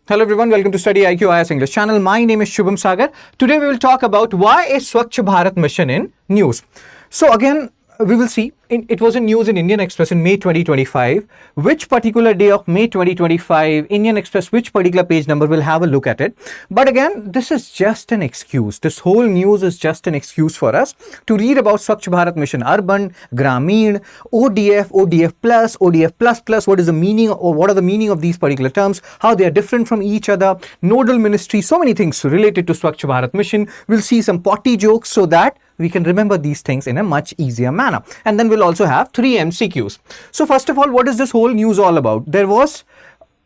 Hello everyone, welcome to StudyIQ IAS English channel. My name is Shubham Sagar. Today we will talk about why is Swachh Bharat mission in news. So again, we will see, it was in news in Indian Express in May 2025. Which particular day of May 2025, Indian Express, which particular page number, we'll have a look at it. But again, this is just an excuse. This whole news is just an excuse for us to read about Swachh Bharat mission, urban, Grameen, ODF, ODF plus, ODF plus plus. What is the meaning, or what are the meaning of these particular terms, how they are different from each other, nodal ministry, so many things related to Swachh Bharat mission. We'll see some potty jokes so that we can remember these things in a much easier manner. And then we'll also have 3 MCQs. So first of all, what is this whole news all about? There was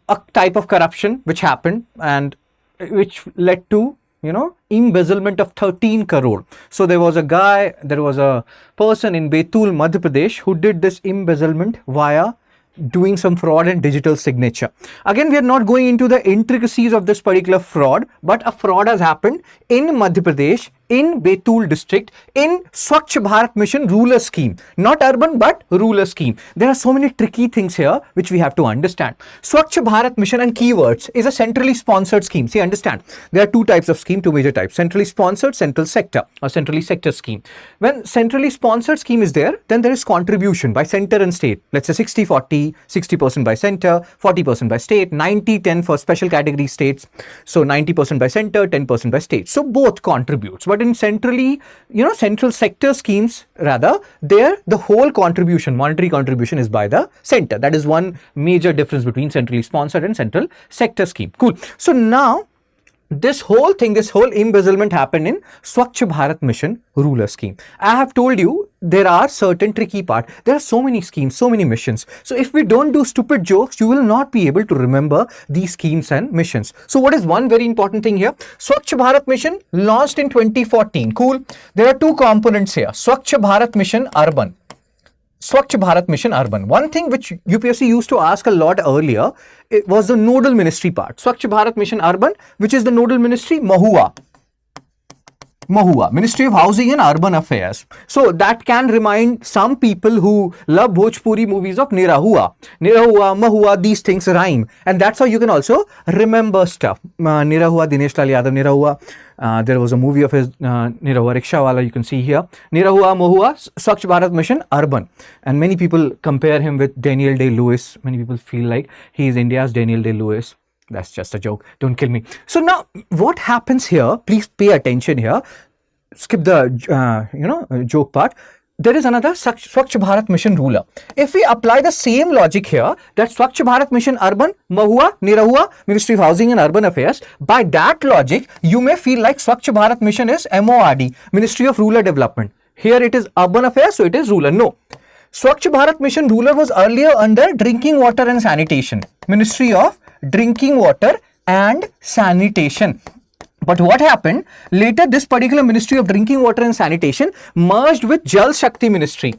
a type of corruption which happened and which led to, embezzlement of 13 crore. So there was a person in Betul, Madhya Pradesh who did this embezzlement via doing some fraud and digital signature. Again, we are not going into the intricacies of this particular fraud, but a fraud has happened in Madhya Pradesh, in Betul district, in Swachh Bharat mission rural scheme. Not urban, but rural scheme. There are so many tricky things here which we have to understand. Swachh Bharat mission and keywords is a centrally sponsored scheme. See, understand, there are two types of scheme, two major types. Centrally sponsored, central sector, or centrally sector scheme. When centrally sponsored scheme is there, then there is contribution by center and state. Let's say 60-40, 60% by center, 40% by state, 90-10 for special category states. So 90% by center, 10% by state. So both contributes. But in centrally, central sector schemes, rather, there the whole contribution, monetary contribution, is by the center. That is one major difference between centrally sponsored and central sector scheme. Cool. So now, this whole embezzlement happened in Swachh Bharat mission rural scheme. I have told you there are certain tricky part. There are so many schemes, so many missions. So if we don't do stupid jokes, you will not be able to remember these schemes and missions. So what is one very important thing here? Swachh Bharat mission launched in 2014. Cool. There are two components here. Swachh Bharat mission urban. Swachh Bharat mission urban. One thing which UPSC used to ask a lot earlier, it was the nodal ministry part. Swachh Bharat mission urban, which is the nodal ministry, Mahua, Ministry of Housing and Urban Affairs. So that can remind some people who love Bhojpuri movies of Nera Hua, Mahua, these things rhyme. And that's how you can also remember stuff. Nera Hua, Dinesh Lal Yadav, Nera Hua. There was a movie of his, Nera Hua, Rickshawala, you can see here. Nera Hua, Mahua, Swachh Bharat mission urban. And many people compare him with Daniel Day-Lewis. Many people feel like he is India's Daniel Day-Lewis. That's just a joke. Don't kill me. So now what happens here? Please pay attention here. Skip the, joke part. There is another Swachh Bharat mission ruler. If we apply the same logic here, that Swachh Bharat mission urban, Mahua, Nirahua, Ministry of Housing and Urban Affairs, by that logic, you may feel like Swachh Bharat mission is MORD, Ministry of Rural Development. Here it is urban affairs, so it is rural. No. Swachh Bharat mission ruler was earlier under Drinking Water and Sanitation, Ministry of Drinking Water and Sanitation. But what happened? Later, this particular Ministry of Drinking Water and Sanitation merged with Jal Shakti Ministry.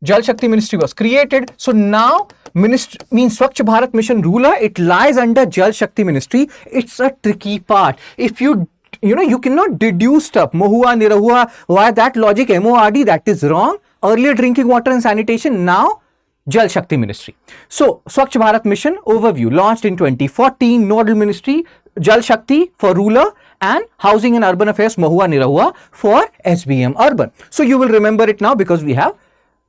Jal Shakti Ministry was created. So now, Swachh Bharat mission ruler, it lies under Jal Shakti Ministry. It's a tricky part. If you cannot deduce stuff, Mahua, Nirahua, why that logic, MORD, that is wrong. Earlier Drinking Water and Sanitation, now Jal Shakti Ministry. So, Swachh Bharat mission overview, launched in 2014, nodal ministry, Jal Shakti for rural and Housing and Urban Affairs, Mahua, Nirahua for SBM urban. So, you will remember it now because we have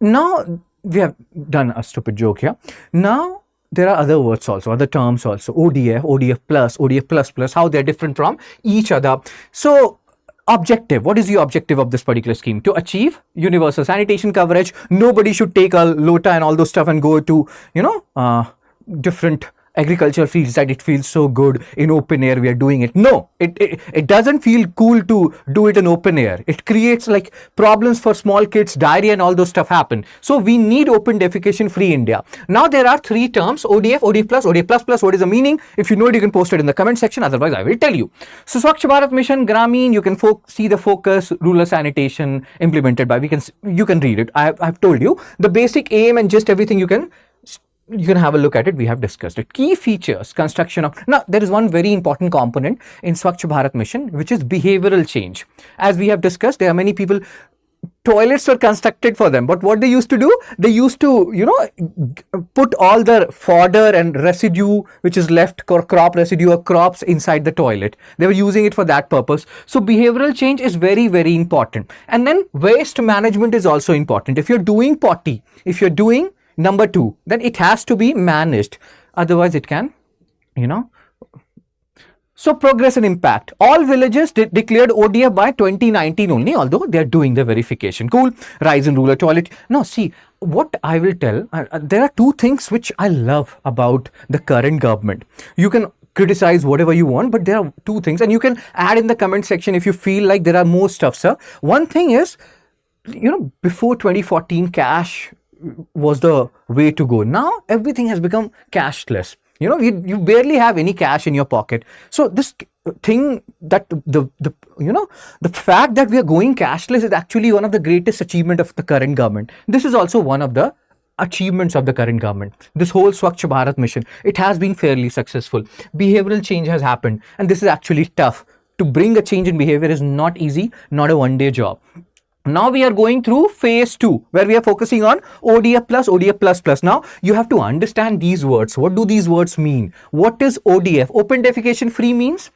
done a stupid joke here. Now, there are other words also, other terms also, ODF, ODF plus, ODF plus plus, how they are different from each other. So, objective. What is the objective of this particular scheme? To achieve universal sanitation coverage. Nobody should take a lota and all those stuff and go to, different agricultural fields that it feels so good in open air we are doing it. No, it doesn't feel cool to do it in open air. It creates like problems for small kids, diarrhea and all those stuff happen. So we need open defecation free India. Now there are three terms, ODF, ODF plus, ODF plus plus. What is the meaning? If you know it, you can post it in the comment section. Otherwise, I will tell you. So Swachh Bharat mission, Grameen, you can see the focus, rural sanitation implemented by, you can read it. I've told you the basic aim and just everything you can have a look at it. We have discussed it. Key features, construction of... Now, there is one very important component in Swachh Bharat mission, which is behavioral change. As we have discussed, there are many people toilets were constructed for them. But what they used to do, they used to, put all the fodder and residue which is left, crop residue or crops inside the toilet. They were using it for that purpose. So behavioral change is very, very important. And then waste management is also important. If you're doing potty, if you're doing number 2, then it has to be managed. Otherwise it can, So progress and impact. All villages declared ODF by 2019 only, although they are doing the verification. Cool. Rise in rural toilet. Now see, what I will tell, there are 2 things which I love about the current government. You can criticize whatever you want, but there are 2 things, and you can add in the comment section if you feel like there are more stuff, sir. One thing is, before 2014, cash was the way to go. Now everything has become cashless. You barely have any cash in your pocket. So this thing that the fact that we are going cashless is actually one of the greatest achievement of the current government. This is also one of the achievements of the current government. This whole Swachh Bharat mission, it has been fairly successful. Behavioral change has happened, and this is actually tough. To bring a change in behavior is not easy, not a one-day job. Now we are going through phase 2, where we are focusing on ODF plus, ODF plus plus. Now you have to understand these words. What do these words mean? What is ODF? Open defecation free means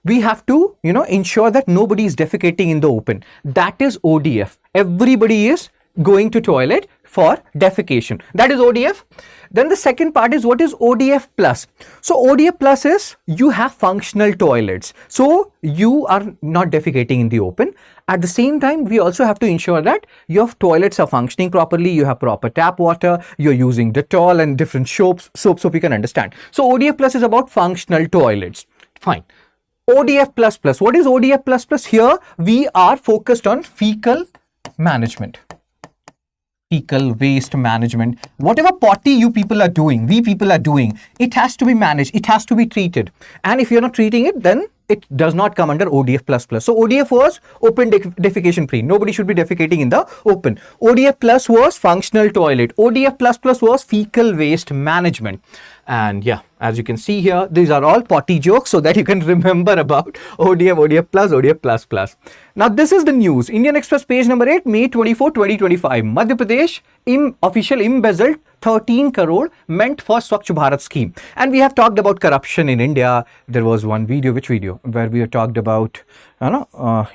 we have to, ensure that nobody is defecating in the open. That is ODF. Everybody is going to toilet for defecation. That is ODF. Then the second part is, what is ODF plus? So ODF plus is you have functional toilets. So you are not defecating in the open. At the same time, we also have to ensure that your toilets are functioning properly. You have proper tap water. You're using Dettol and different soaps so we can understand. So ODF plus is about functional toilets. Fine. ODF plus plus. What is ODF plus plus? Here we are focused on fecal management. Fecal waste management. Whatever potty you people are doing, we people are doing, it has to be managed. It has to be treated. And if you're not treating it, then it does not come under ODF plus plus. So ODF was open defecation free. Nobody should be defecating in the open. ODF plus was functional toilet. ODF plus plus was fecal waste management. And yeah, as you can see here, these are all potty jokes so that you can remember about ODF, ODF plus, ODF plus plus. Now this is the news. Indian Express page number 8, May 24, 2025. Madhya Pradesh official embezzled 13 crore meant for Swachh Bharat scheme. And we have talked about corruption in India. There was one video, which video? Where we have talked about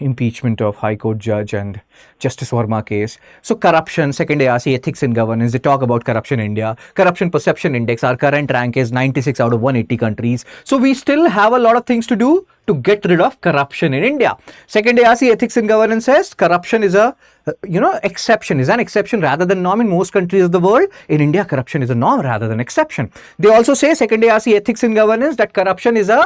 impeachment of High Court judge and Justice Verma case. So corruption, second ARC, ethics and governance, they talk about corruption in India. Corruption perception index, our current rank is 96 out of 180 countries. So we still have a lot of things to do to get rid of corruption in India. Second ARC, ethics and governance says corruption is a exception, is an exception rather than norm in most countries of the world. In India, corruption is a norm rather than exception. They also say, second ARC, ethics and governance, that corruption is a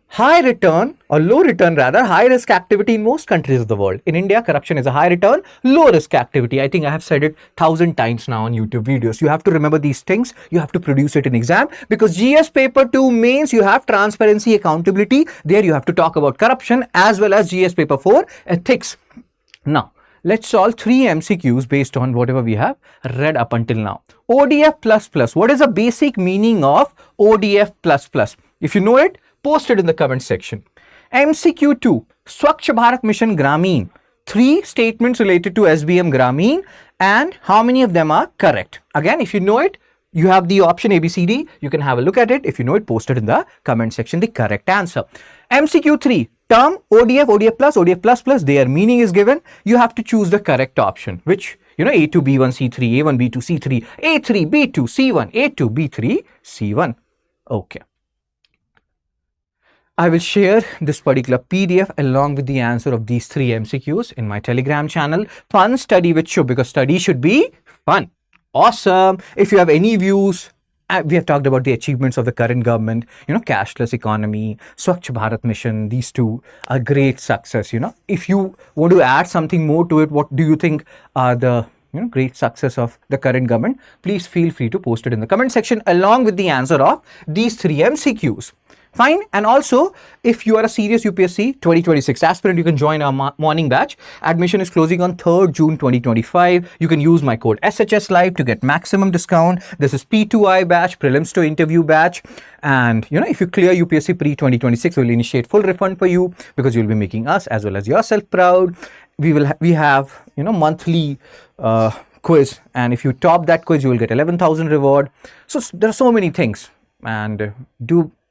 high return or low return rather, high risk activity in most countries of the world. In India, corruption is a high return, low risk activity. I think I have said it 1,000 times now on YouTube videos. You have to remember these things. You have to produce it in exam, because GS paper 2 mains, you have transparency, accountability. There you have to talk about corruption, as well as GS paper 4 ethics. Now let's solve 3 MCQs based on whatever we have read up until now. ODF plus plus. What is the basic meaning of ODF plus plus? If you know it, post it in the comment section. MCQ 2, Swachh Bharat Mission Gramin. 3 statements related to SBM Gramin, and how many of them are correct? Again, if you know it, you have the option ABCD. You can have a look at it. If you know it, post it in the comment section, the correct answer. MCQ 3, term ODF, ODF plus, ODF plus plus, their meaning is given. You have to choose the correct option, which, A2, B1, C3, A1, B2, C3, A3, B2, C1, A2, B3, C1. Okay. I will share this particular PDF along with the answer of these 3 MCQs in my Telegram channel. Fun Study with Shubh, because study should be fun. Awesome. If you have any views, we have talked about the achievements of the current government, cashless economy, Swachh Bharat mission. These 2 are great success. If you want to add something more to it, what do you think are the great success of the current government? Please feel free to post it in the comment section along with the answer of these 3 MCQs. Fine. And also, if you are a serious UPSC 2026 aspirant, you can join our morning batch. Admission is closing on 3rd June 2025. You can use my code SHS Live to get maximum discount. This is P2I batch, prelims to interview batch. And if you clear UPSC pre 2026, we'll initiate full refund for you because you'll be making us as well as yourself proud. We have monthly quiz, and if you top that quiz, you will get 11,000 reward. So there are so many things, and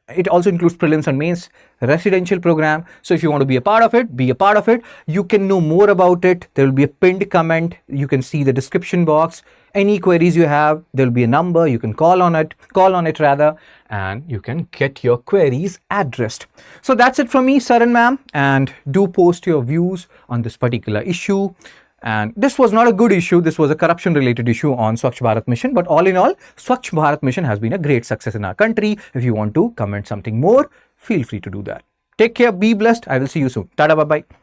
it also includes prelims and mains residential program. So if you want to be a part of it, be a part of it. You can know more about it. There will be a pinned comment. You can see the description box. Any queries you have, there will be a number. You can call on it rather, and you can get your queries addressed. So that's it from me, sir and ma'am. And do post your views on this particular issue. And this was not a good issue. This was a corruption related issue on Swachh Bharat Mission. But all in all, Swachh Bharat Mission has been a great success in our country. If you want to comment something more, feel free to do that. Take care. Be blessed. I will see you soon. Tada, bye-bye.